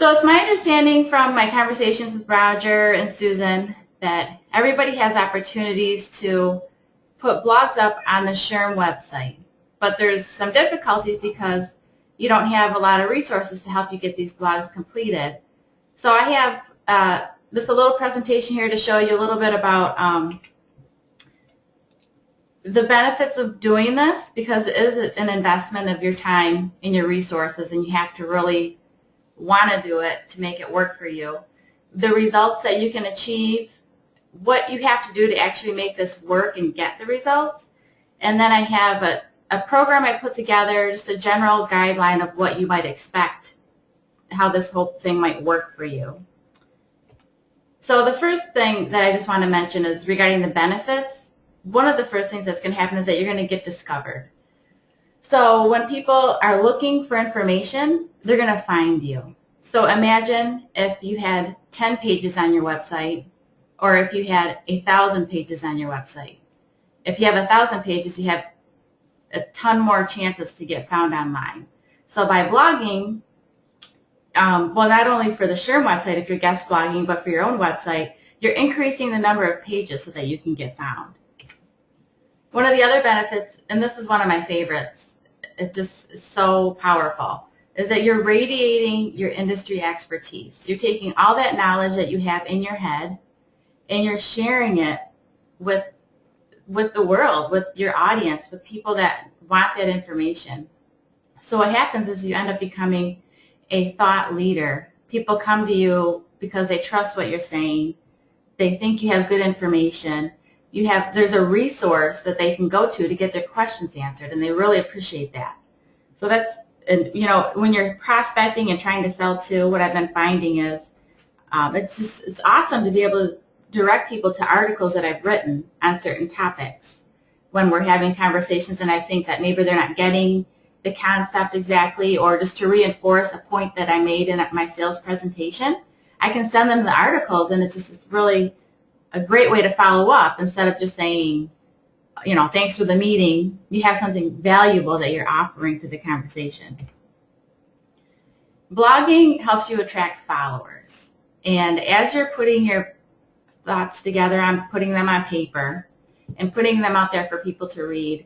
So it's my understanding from my conversations with Roger and Susan that everybody has opportunities to put blogs up on the SHRM website. But there's some difficulties because you don't have a lot of resources to help you get these blogs completed. So I have just a little presentation here to show you a little bit about the benefits of doing this, because it is an investment of your time and your resources, and you have to really want to do it to make it work for you. The results that you can achieve, what you have to do to actually make this work and get the results. And then I have a program I put together, just a general guideline of what you might expect, how this whole thing might work for you. So the first thing that I just want to mention is regarding the benefits. One of the first things that's going to happen is that you're going to get discovered. So when people are looking for information, they're going to find you. So imagine if you had 10 pages on your website, or if you had 1,000 pages on your website. If you have 1,000 pages, you have a ton more chances to get found online. So by blogging, well, not only for the SHRM website if you're guest blogging, but for your own website, you're increasing the number of pages so that you can get found. One of the other benefits, and this is one of my favorites, it just is so powerful, is that you're radiating your industry expertise. You're taking all that knowledge that you have in your head and you're sharing it with the world, with your audience, with people that want that information. So what happens is you end up becoming a thought leader. People come to you because they trust what you're saying. They think you have good information. There's a resource that they can go to get their questions answered, and they really appreciate that. So that's, and you know, when you're prospecting and trying to sell too, what I've been finding is it's awesome to be able to direct people to articles that I've written on certain topics when we're having conversations, and I think that maybe they're not getting the concept exactly, or just to reinforce a point that I made in my sales presentation, I can send them the articles, and it's really a great way to follow up instead of just saying, you know, thanks for the meeting. You have something valuable that you're offering to the conversation. Blogging helps you attract followers. And as you're putting your thoughts together, I'm putting them on paper and putting them out there for people to read,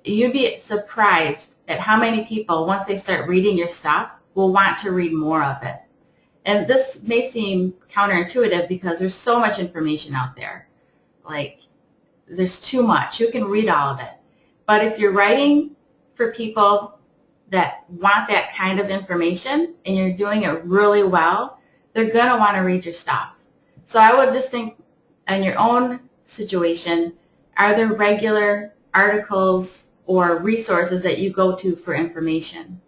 you'd be surprised at how many people, once they start reading your stuff, will want to read more of it. And this may seem counterintuitive because there's so much information out there. Like, there's too much. You can read all of it. But if you're writing for people that want that kind of information and you're doing it really well, they're going to want to read your stuff. So I would just think in your own situation, are there regular articles or resources that you go to for information?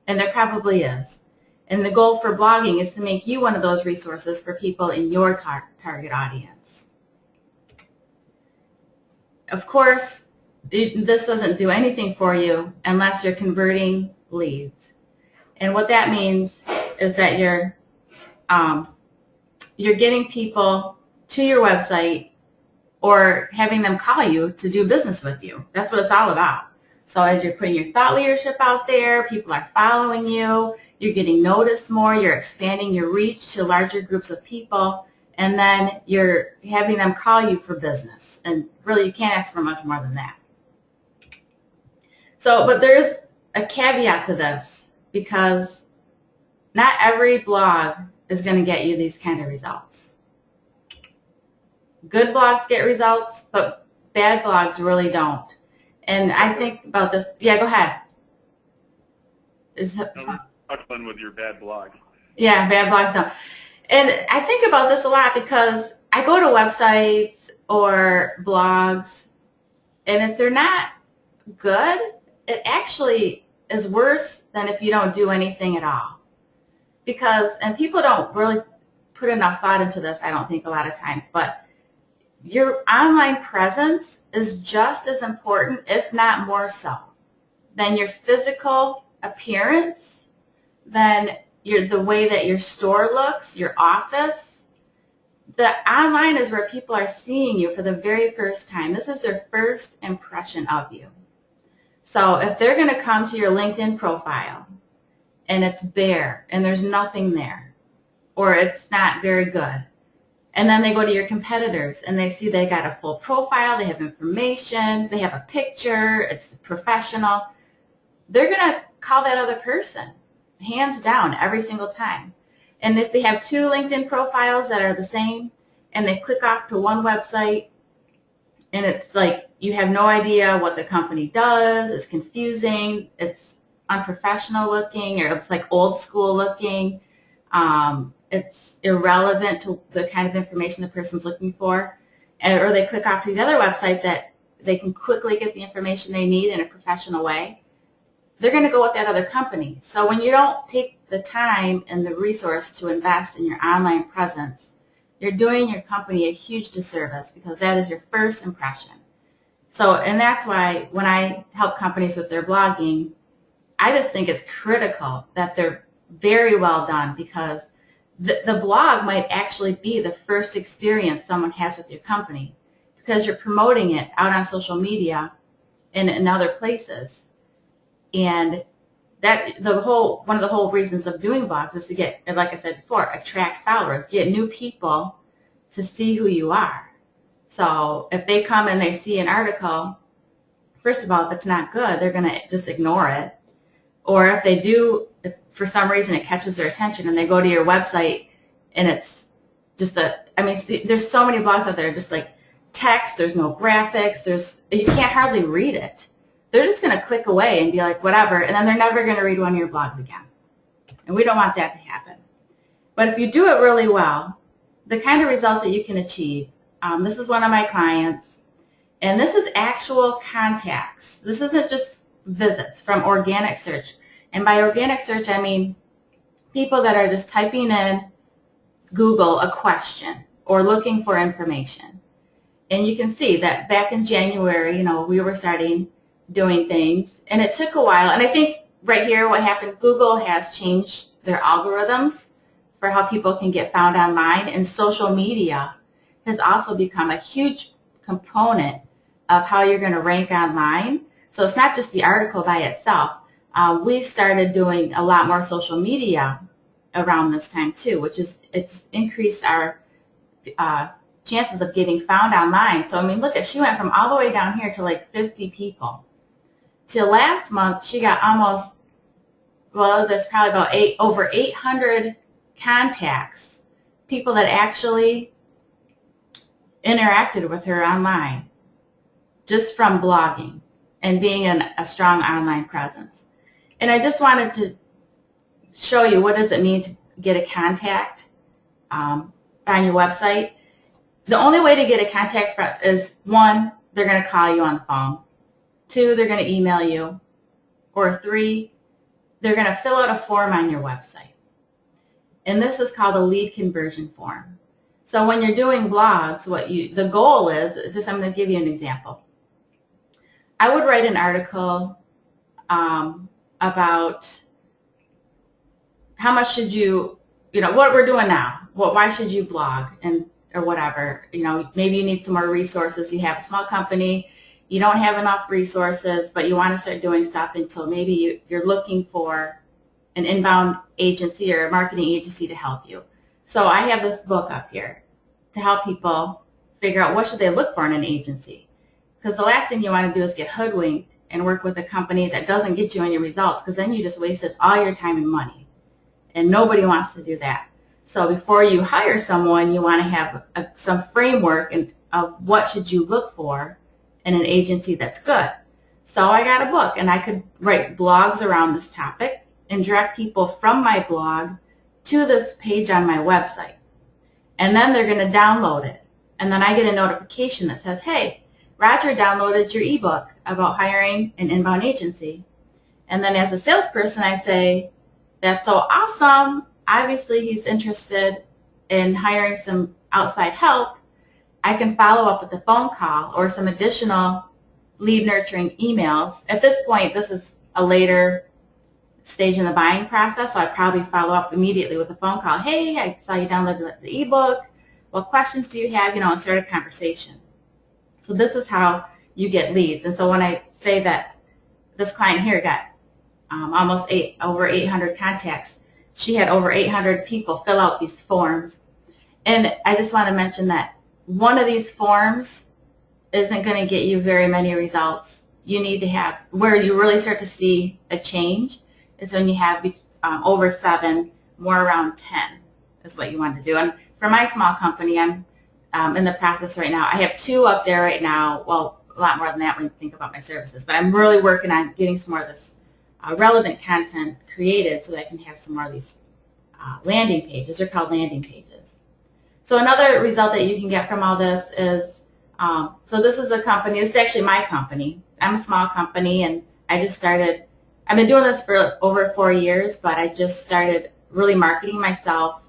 And there probably is. And the goal for blogging is to make you one of those resources for people in your target audience. Of course, this doesn't do anything for you unless you're converting leads. And what that means is that you're getting people to your website or having them call you to do business with you. That's what it's all about. So as you're putting your thought leadership out there, people are following you, you're getting noticed more, you're expanding your reach to larger groups of people, and then you're having them call you for business. And really, you can't ask for much more than that. So, but there's a caveat to this, because not every blog is going to get you these kind of results. Good blogs get results, but bad blogs really don't. And I think about this. Yeah, go ahead. Fun with your bad blog. Yeah, bad blogs don't. And I think about this a lot because I go to websites or blogs, and if they're not good, it actually is worse than if you don't do anything at all. Because, and people don't really put enough thought into this, I don't think, a lot of times, but your online presence is just as important, if not more so, than your physical appearance, than the way that your store looks, your office. The online is where people are seeing you for the very first time. This is their first impression of you. So if they're going to come to your LinkedIn profile and it's bare and there's nothing there, or it's not very good. And then they go to your competitors and they see they got a full profile, they have information, they have a picture, it's professional. They're going to call that other person, hands down, every single time. And if they have two LinkedIn profiles that are the same and they click off to one website and it's like you have no idea what the company does, it's confusing, it's unprofessional looking, or it's like old school looking, it's irrelevant to the kind of information the person's looking for, or they click off to the other website that they can quickly get the information they need in a professional way, they're going to go with that other company. So when you don't take the time and the resource to invest in your online presence, you're doing your company a huge disservice, because that is your first impression. So, and that's why when I help companies with their blogging, I just think it's critical that they're very well done, because the blog might actually be the first experience someone has with your company, because you're promoting it out on social media and in other places. And that one of the whole reasons of doing blogs is to get, like I said before, attract followers, get new people to see who you are. So if they come and they see an article, first of all, if it's not good, they're going to just ignore it. Or if they do, if for some reason it catches their attention and they go to your website and it's just there's so many blogs out there, just like text, there's no graphics, you can't hardly read it. They're just going to click away and be like, whatever, and then they're never going to read one of your blogs again. And we don't want that to happen. But if you do it really well, the kind of results that you can achieve, this is one of my clients, and this is actual contacts. This isn't just visits from organic search. And by organic search, I mean people that are just typing in Google a question or looking for information. And you can see that back in January, we were starting doing things, and it took a while. And I think right here what happened, Google has changed their algorithms for how people can get found online, and social media has also become a huge component of how you're going to rank online. So it's not just the article by itself. We started doing a lot more social media around this time too, it's increased our chances of getting found online. So look, she went from all the way down here to like 50 people. Till last month, she got almost, there's probably about over 800 contacts, people that actually interacted with her online just from blogging and being a strong online presence. And I just wanted to show you what does it mean to get a contact on your website. The only way to get a contact is, one, they're going to call you on the phone. 2, they're going to email you. Or 3, they're going to fill out a form on your website. And this is called a lead conversion form. So when you're doing blogs, the goal is, I'm going to give you an example. I would write an article about how much should you, what we're doing now, why should you blog, or whatever. Maybe you need some more resources. You have a small company, you don't have enough resources, but you want to start doing stuff, and so maybe you're looking for an inbound agency or a marketing agency to help you. So I have this book up here to help people figure out what should they look for in an agency. Because the last thing you want to do is get hoodwinked and work with a company that doesn't get you any results, because then you just wasted all your time and money. And nobody wants to do that. So before you hire someone, you want to have some framework of what should you look for in an agency that's good. So I got a book, and I could write blogs around this topic and direct people from my blog to this page on my website. And then they're going to download it. And then I get a notification that says, hey, Roger downloaded your ebook about hiring an inbound agency. And then as a salesperson, I say, that's so awesome. Obviously, he's interested in hiring some outside help. I can follow up with a phone call or some additional lead nurturing emails. At this point, this is a later stage in the buying process, so I probably follow up immediately with a phone call. Hey, I saw you downloaded the ebook. What questions do you have? And start a conversation. So this is how you get leads. And so when I say that this client here got over 800 contacts. She had over 800 people fill out these forms. And I just want to mention that one of these forms isn't going to get you very many results. You need to have, where you really start to see a change is when you have over 7, more around 10 is what you want to do. And for my small company, I'm in the process right now. I have 2 up there right now. Well, a lot more than that when you think about my services. But I'm really working on getting some more of this relevant content created so that I can have some more of these landing pages. They're called landing pages. So another result that you can get from all this is, so this is a company, this is actually my company. I'm a small company and I just started, I've been doing this for over 4 years, but I just started really marketing myself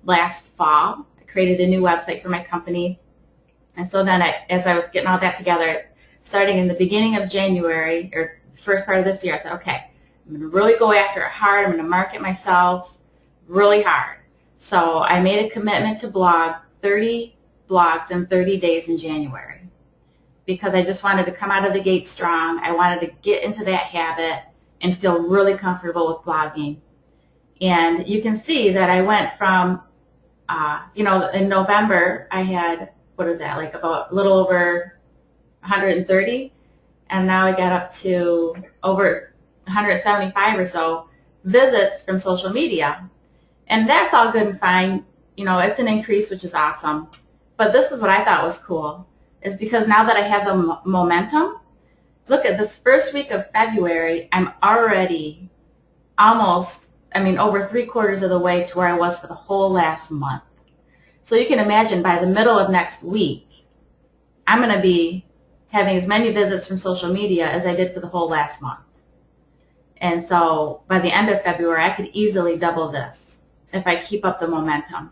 last fall. I created a new website for my company. And so then as I was getting all that together, starting in the beginning of January, or first part of this year, I said, okay, I'm going to really go after it hard. I'm going to market myself really hard. So I made a commitment to blog 30 blogs in 30 days in January because I just wanted to come out of the gate strong. I wanted to get into that habit and feel really comfortable with blogging. And you can see that I went from, in November I had, what is that, like about a little over 130, and now I got up to over 175 or so visits from social media. And that's all good and fine. It's an increase, which is awesome. But this is what I thought was cool, is because now that I have the momentum, look at this first week of February, I'm already almost, over 3/4 of the way to where I was for the whole last month. So you can imagine by the middle of next week, I'm going to be having as many visits from social media as I did for the whole last month. And so by the end of February, I could easily double this if I keep up the momentum.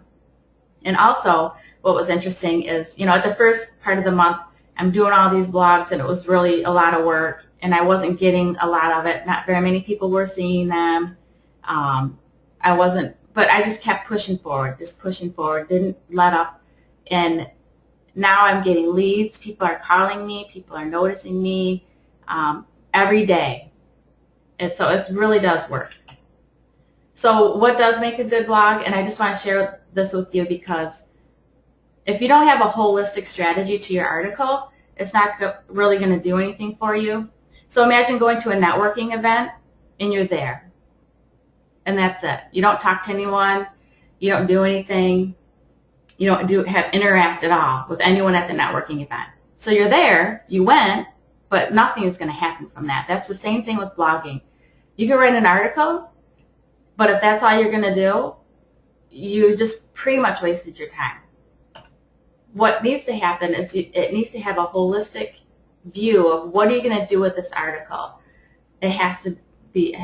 And also, what was interesting is, at the first part of the month, I'm doing all these blogs, and it was really a lot of work, and I wasn't getting a lot of it. Not very many people were seeing them. But I just kept pushing forward, didn't let up. And now I'm getting leads. People are calling me. People are noticing me every day. And so it really does work. So what does make a good blog? And I just want to share this with you because if you don't have a holistic strategy to your article, it's not really going to do anything for you. So imagine going to a networking event and you're there. And that's it. You don't talk to anyone. You don't do anything. You don't interact at all with anyone at the networking event. So you're there, you went, but nothing is going to happen from that. That's the same thing with blogging. You can write an article, but if that's all you're going to do, you just pretty much wasted your time. What needs to happen is it needs to have a holistic view of what are you going to do with this article. It has to be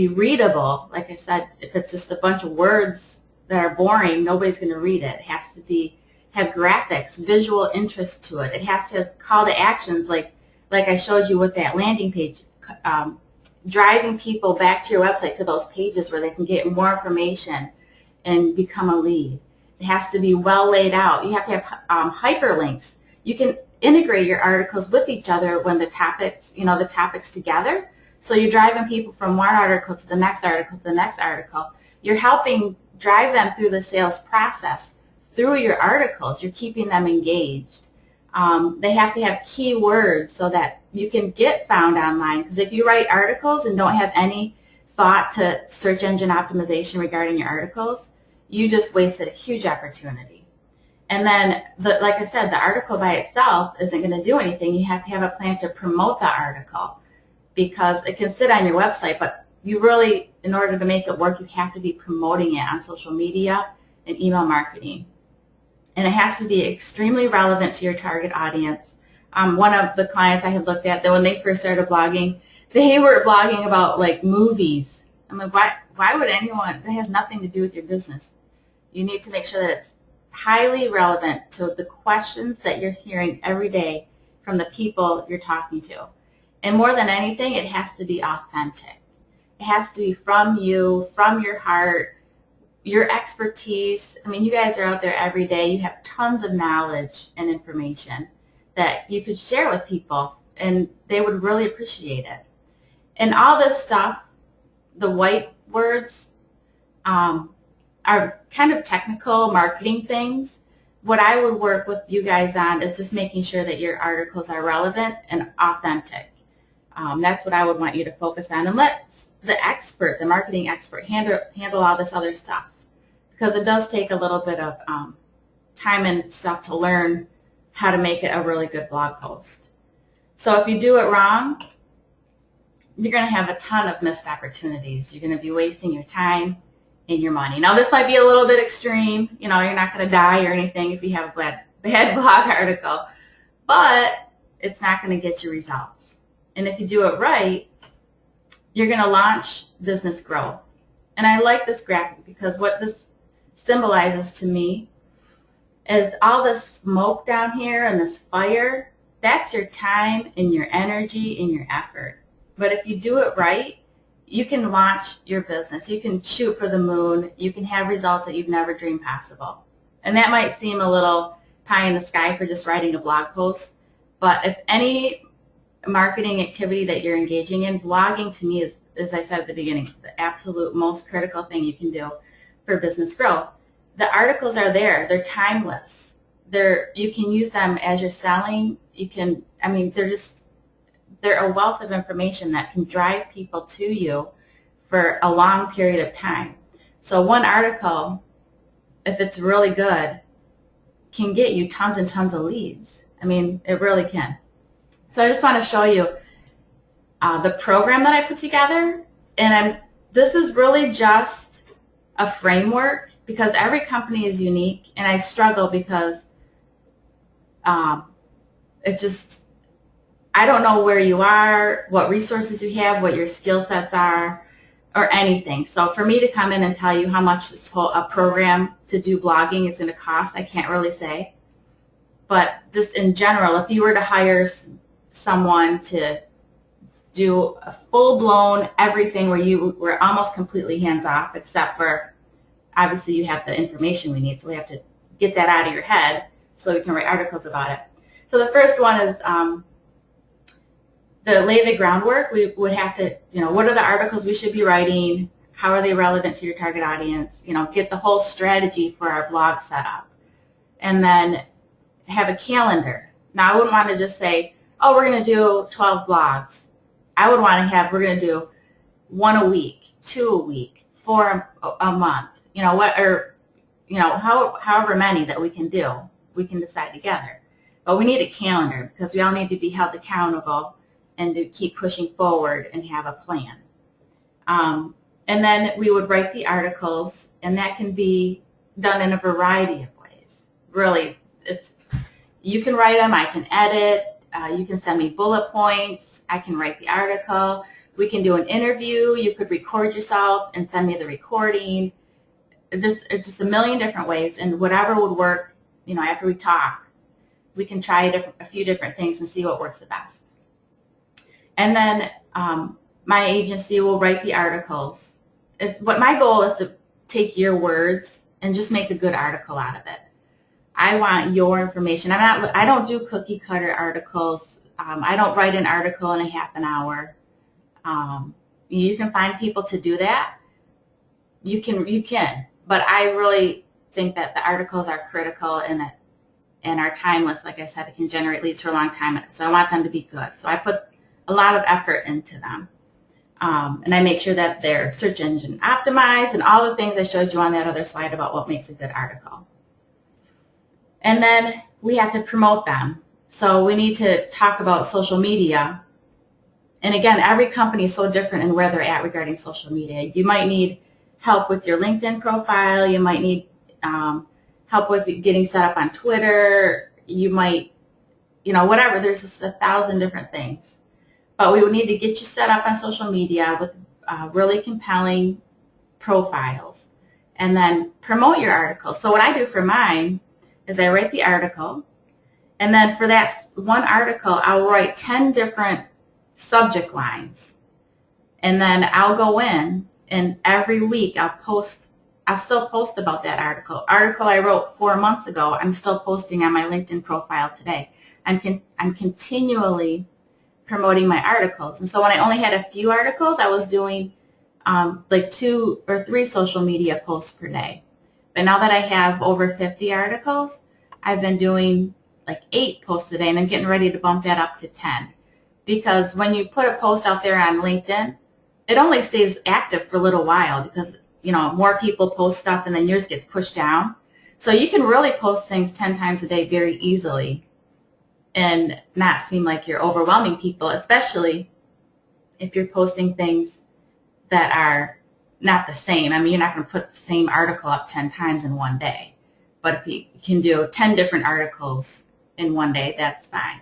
readable. Like I said, if it's just a bunch of words that are boring, nobody's going to read it. It has to have graphics, visual interest to it. It has to have call to actions like I showed you with that landing page, driving people back to your website to those pages where they can get more information and become a lead. It has to be well laid out. You have to have hyperlinks. You can integrate your articles with each other when the topics together. So you're driving people from one article to the next article to the next article. You're helping drive them through the sales process through your articles. You're keeping them engaged. They have to have keywords so that you can get found online. Because if you write articles and don't have any thought to search engine optimization regarding your articles, you just wasted a huge opportunity. And then, like I said, the article by itself isn't going to do anything. You have to have a plan to promote the article because it can sit on your website, but you really, in order to make it work, you have to be promoting it on social media and email marketing. And it has to be extremely relevant to your target audience. One of the clients I had looked at, that when they first started blogging, they were blogging about like movies. I'm like, why would anyone? That has nothing to do with your business. You need to make sure that it's highly relevant to the questions that you're hearing every day from the people you're talking to. And more than anything, it has to be authentic. It has to be from you, from your heart, your expertise. I mean, you guys are out there every day. You have tons of knowledge and information that you could share with people, and they would really appreciate it. And all this stuff, the white words, are kind of technical marketing things. What I would work with you guys on is just making sure that your articles are relevant and authentic. That's what I would want you to focus on. And let the expert, the marketing expert, handle all this other stuff, because it does take a little bit of time and stuff to learn how to make it a really good blog post. So if you do it wrong, you're going to have a ton of missed opportunities. You're going to be wasting your time and your money. Now, this might be a little bit extreme. You know, you're not going to die or anything if you have a bad blog article, but it's not going to get you results. And if you do it right, you're going to launch business growth. And I like this graphic because what this symbolizes to me is all this smoke down here and this fire. That's your time and your energy and your effort. But if you do it right, you can launch your business. You can shoot for the moon. You can have results that you've never dreamed possible. And that might seem a little pie in the sky for just writing a blog post. But if any marketing activity that you're engaging in, blogging to me is, as I said at the beginning, the absolute most critical thing you can do for business growth. The articles are there. They're timeless. You can use them as you're selling. You can, I mean, they're a wealth of information that can drive people to you for a long period of time. So one article, if it's really good, can get you tons and tons of leads. I mean, it really can. So I just want to show you the program that I put together. And this is really just a framework because every company is unique. And I struggle because I don't know where you are, what resources you have, what your skill sets are, or anything. So for me to come in and tell you how much this whole program to do blogging is going to cost, I can't really say. But just in general, if you were to hire someone to do a full-blown everything where you were almost completely hands-off, except for obviously you have the information we need, so we have to get that out of your head so we can write articles about it. So the first one is lay the groundwork. We would have to, what are the articles we should be writing? How are they relevant to your target audience? Get the whole strategy for our blog set up. And then have a calendar. Now, I wouldn't want to just say, oh, we're going to do 12 blogs. I would want to have, we're going to do 1 a week, 2 a week, 4 a month, however many that we can do, we can decide together. But we need a calendar because we all need to be held accountable and to keep pushing forward and have a plan. And then we would write the articles, and that can be done in a variety of ways. Really, you can write them, I can edit, you can send me bullet points, I can write the article, we can do an interview, you could record yourself and send me the recording. It's just a million different ways, and whatever would work, after we talk, we can try a few different things and see what works the best. And then my agency will write the articles. My goal is to take your words and just make a good article out of it. I want your information. I don't do cookie cutter articles. I don't write an article in a half an hour. You can find people to do that. You can, but I really think that the articles are critical and are timeless. Like I said, it can generate leads for a long time. So I want them to be good. So I put a lot of effort into them. And I make sure that they're search engine optimized and all the things I showed you on that other slide about what makes a good article. And then we have to promote them. So we need to talk about social media. And again, every company is so different in where they're at regarding social media. You might need help with your LinkedIn profile. You might need help with getting set up on Twitter. You might, whatever. There's just 1,000 different things. But we would need to get you set up on social media with really compelling profiles and then promote your article. So what I do for mine is I write the article, and then for that one article, I'll write 10 different subject lines. And then I'll go in, and every week I'll still post about that article. Article I wrote 4 months ago, I'm still posting on my LinkedIn profile today. I'm continually promoting my articles. And so when I only had a few articles, I was doing like 2 or 3 social media posts per day. But now that I have over 50 articles, I've been doing like 8 posts a day, and I'm getting ready to bump that up to 10. Because when you put a post out there on LinkedIn, it only stays active for a little while because, you know, more people post stuff and then yours gets pushed down. So you can really post things 10 times a day very easily and not seem like you're overwhelming people, especially if you're posting things that are not the same. I mean, you're not going to put the same article up 10 times in one day. But if you can do 10 different articles in one day, that's fine.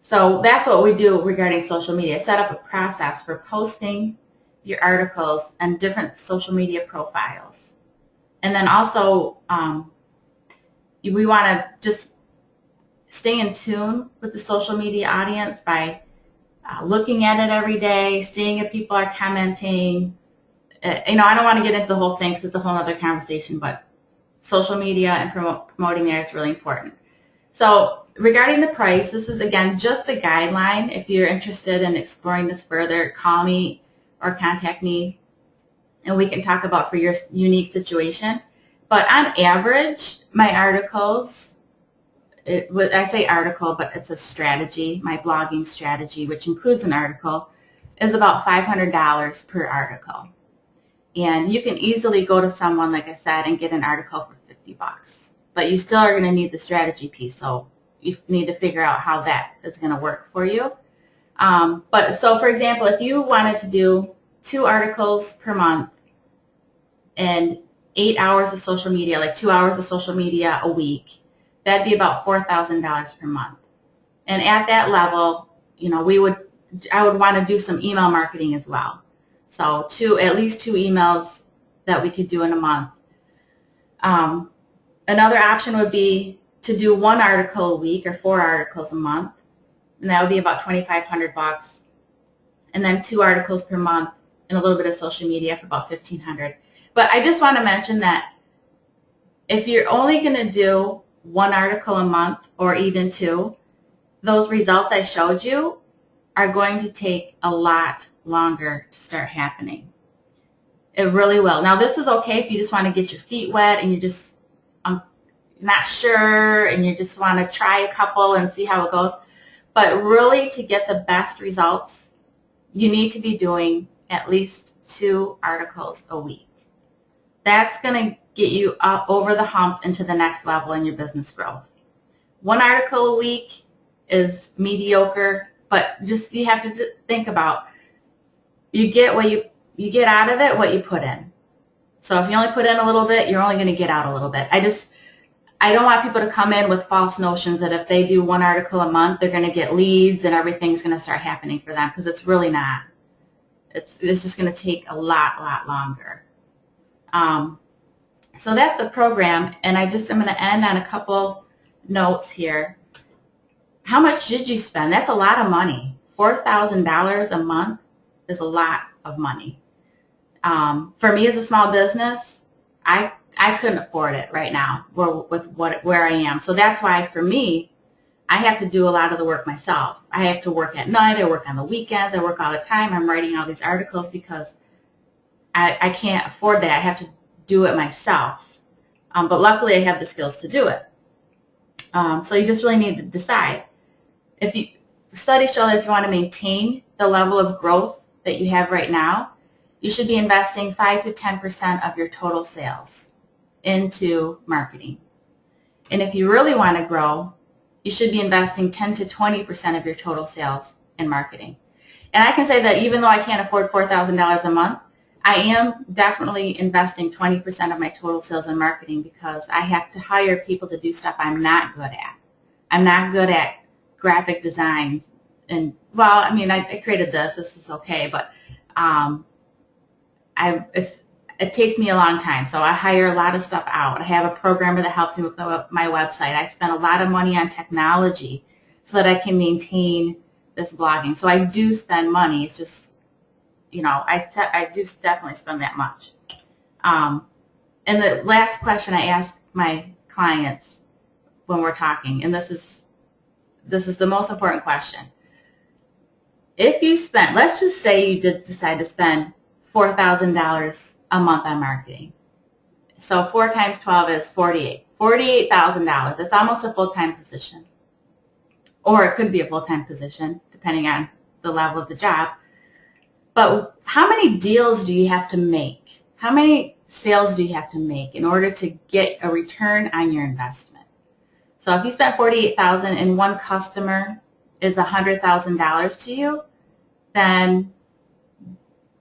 So that's what we do regarding social media. Set up a process for posting your articles and different social media profiles. And then also, we want to just stay in tune with the social media audience by looking at it every day, seeing if people are commenting. You know, I don't want to get into the whole thing because it's a whole other conversation, but social media and promoting there is really important. So regarding the price, this is, again, just a guideline. If you're interested in exploring this further, call me or contact me, and we can talk about for your unique situation. But on average, my articles, I say article, but it's a strategy, my blogging strategy, which includes an article, is about $500 per article. And you can easily go to someone, like I said, and get an article for $50. But you still are going to need the strategy piece, so you need to figure out how that is going to work for you. But so, for example, if you wanted to do 2 articles per month and 8 hours of social media, like 2 hours of social media a week, that'd be about $4,000 per month. And at that level, you know, I would want to do some email marketing as well. So at least 2 emails that we could do in a month. Another option would be to do 1 article a week or 4 articles a month, and that would be about $2,500. And then 2 articles per month and a little bit of social media for about $1,500. But I just want to mention that if you're only going to do 1 article a month or even 2, those results I showed you are going to take a lot longer to start happening. It really will. Now, this is okay if you just want to get your feet wet and you're just not sure and you just want to try a couple and see how it goes. But really, to get the best results, you need to be doing at least 2 articles a week. That's going to get you up over the hump into the next level in your business growth. 1 article a week is mediocre, but just you have to think about, you get what you get out of it, what you put in. So if you only put in a little bit, you're only going to get out a little bit. I don't want people to come in with false notions that if they do 1 article a month, they're going to get leads and everything's going to start happening for them, because it's really not. It's just going to take a lot longer. So that's the program, and I'm going to end on a couple notes here. How much did you spend? That's a lot of money. $4,000 a month is a lot of money. For me as a small business, I couldn't afford it right now where I am. So that's why for me, I have to do a lot of the work myself. I have to work at night, I work on the weekends, I work all the time. I'm writing all these articles because I can't afford that. I have to do it myself. But luckily I have the skills to do it. So you just really need to decide. Studies show that if you want to maintain the level of growth that you have right now, you should be investing 5 to 10% of your total sales into marketing. And if you really want to grow, you should be investing 10 to 20% of your total sales in marketing. And I can say that even though I can't afford $4,000 a month, I am definitely investing 20% of my total sales in marketing, because I have to hire people to do stuff I'm not good at. I'm not good at graphic designs. And, well, I mean, I created this. This is okay, but it takes me a long time, so I hire a lot of stuff out. I have a programmer that helps me with my website. I spend a lot of money on technology so that I can maintain this blogging. So I do spend money. It's just, you know, I do definitely spend that much. And the last question I ask my clients when we're talking, and this is the most important question. If you spent, let's just say you did decide to spend $4,000 a month on marketing. So 4 times 12 is 48. $48,000. That's almost a full-time position. Or it could be a full-time position, depending on the level of the job. But how many deals do you have to make? How many sales do you have to make in order to get a return on your investment? So if you spent $48,000 and one customer is $100,000 to you, then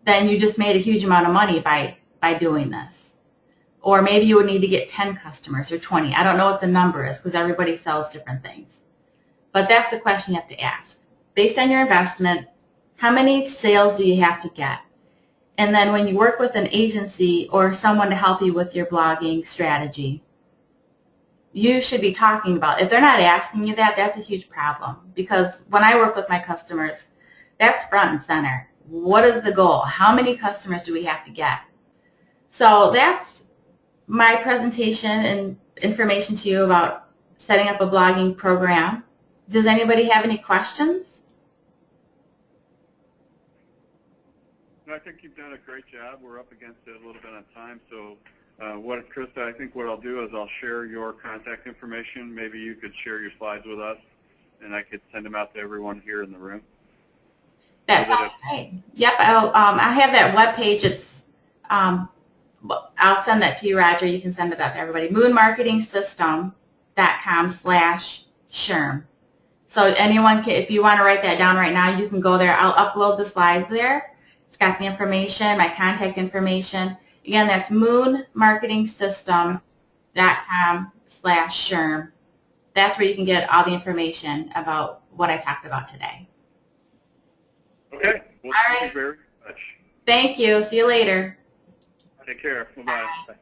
you just made a huge amount of money by doing this. Or maybe you would need to get 10 customers or 20. I don't know what the number is because everybody sells different things. But that's the question you have to ask. Based on your investment, how many sales do you have to get? And then when you work with an agency or someone to help you with your blogging strategy, you should be talking about, if they're not asking you that, that's a huge problem. Because when I work with my customers, that's front and center. What is the goal? How many customers do we have to get? So that's my presentation and information to you about setting up a blogging program. Does anybody have any questions? I think you've done a great job. We're up against it a little bit on time, so Krista, I think what I'll do is I'll share your contact information. Maybe you could share your slides with us, and I could send them out to everyone here in the room. That sounds great. Yep, I have that webpage. It's I'll send that to you, Roger. You can send it out to everybody. moonmarketingsystem.com/SHRM. So anyone can, if you want to write that down right now, you can go there. I'll upload the slides there. It's got the information, my contact information. Again, that's moonmarketingsystem.com/SHRM. That's where you can get all the information about what I talked about today. Okay. Well, all thank right. you very much. Thank you. See you later. Take care. Bye-bye. Bye.